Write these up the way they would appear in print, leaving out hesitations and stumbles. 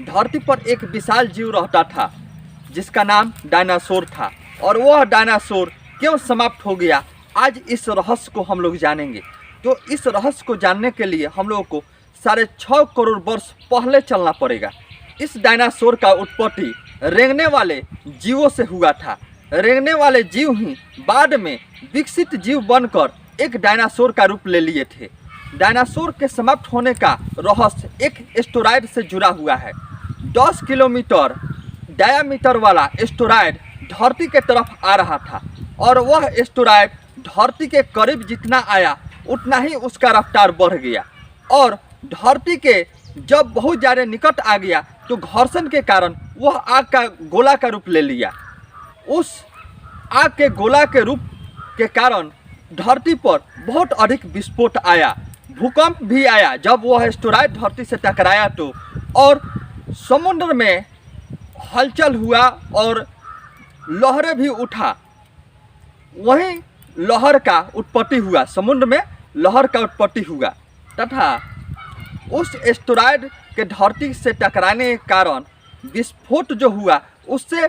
धरती पर एक विशाल जीव रहता था जिसका नाम डायनासोर था। और वह डायनासोर क्यों समाप्त हो गया, आज इस रहस्य को हम लोग जानेंगे। तो इस रहस्य को जानने के लिए हम लोगों को 6.5 करोड़ वर्ष पहले चलना पड़ेगा। इस डायनासोर का उत्पत्ति रेंगने वाले जीवों से हुआ था। रेंगने वाले जीव ही बाद में विकसित जीव बनकर एक डायनासोर का रूप ले लिए थे। डायनासोर के समाप्त होने का रहस्य एक एस्टेरॉयड से जुड़ा हुआ है। 10 किलोमीटर डायामीटर वाला एस्टेरॉयड धरती के तरफ आ रहा था और वह एस्टेरॉयड धरती के करीब जितना आया उतना ही उसका रफ्तार बढ़ गया और धरती के जब बहुत ज़्यादा निकट आ गया तो घर्षण के कारण वह आग का गोला का रूप ले लिया। उस आग के गोला के रूप के कारण धरती पर बहुत अधिक विस्फोट आया, भूकंप भी आया जब वह एस्टेरॉयड धरती से टकराया तो, और समुद्र में हलचल हुआ और लहरें भी उठा। वहीं लहर का उत्पत्ति हुआ, समुद्र में लहर का उत्पत्ति हुआ तथा उस एस्टेरॉयड के धरती से टकराने के कारण विस्फोट जो हुआ उससे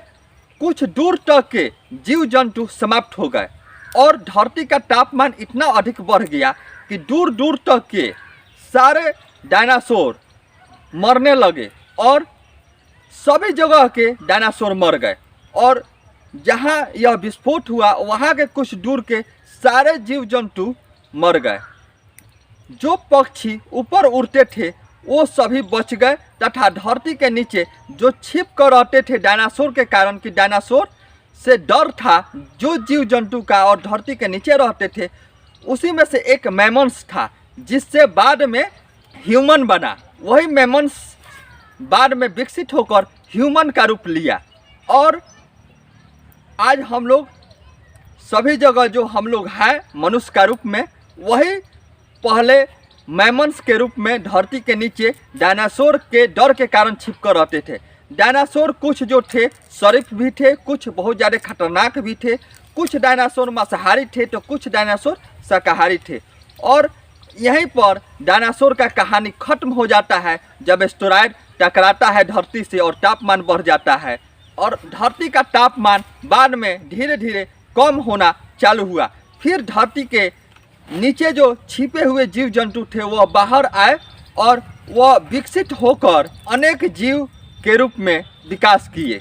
कुछ दूर तक के जीव जंतु समाप्त हो गए और धरती का तापमान इतना अधिक बढ़ गया कि दूर दूर तक के सारे डायनासोर मरने लगे और सभी जगह के डायनासोर मर गए। और जहाँ यह विस्फोट हुआ वहाँ के कुछ दूर के सारे जीव जंतु मर गए। जो पक्षी ऊपर उड़ते थे वो सभी बच गए तथा धरती के नीचे जो छिप कर रहते थे डायनासोर के कारण कि डायनासोर से डर था जो जीव जंतु का और धरती के नीचे रहते थे, उसी में से एक मैमन्स था जिससे बाद में ह्यूमन बना। वही मैमन्स बाद में विकसित होकर ह्यूमन का रूप लिया और आज हम लोग सभी जगह जो हम लोग हैं मनुष्य का रूप में, वही पहले मैमन्स के रूप में धरती के नीचे डायनासोर के डर के कारण छिप कर रहते थे। डायनासोर कुछ जो थे शरीफ भी थे, कुछ बहुत ज़्यादा खतरनाक भी थे, कुछ डायनासोर मांसाहारी थे तो कुछ डायनासोर शाकाहारी थे। और यहीं पर डायनासोर का कहानी खत्म हो जाता है जब एस्टेरॉयड टकराता है धरती से और तापमान बढ़ जाता है और धरती का तापमान बाद में धीरे धीरे कम होना चालू हुआ। फिर धरती के नीचे जो छिपे हुए जीव जंतु थे वह बाहर आए और वह विकसित होकर अनेक जीव के रूप में विकास किए।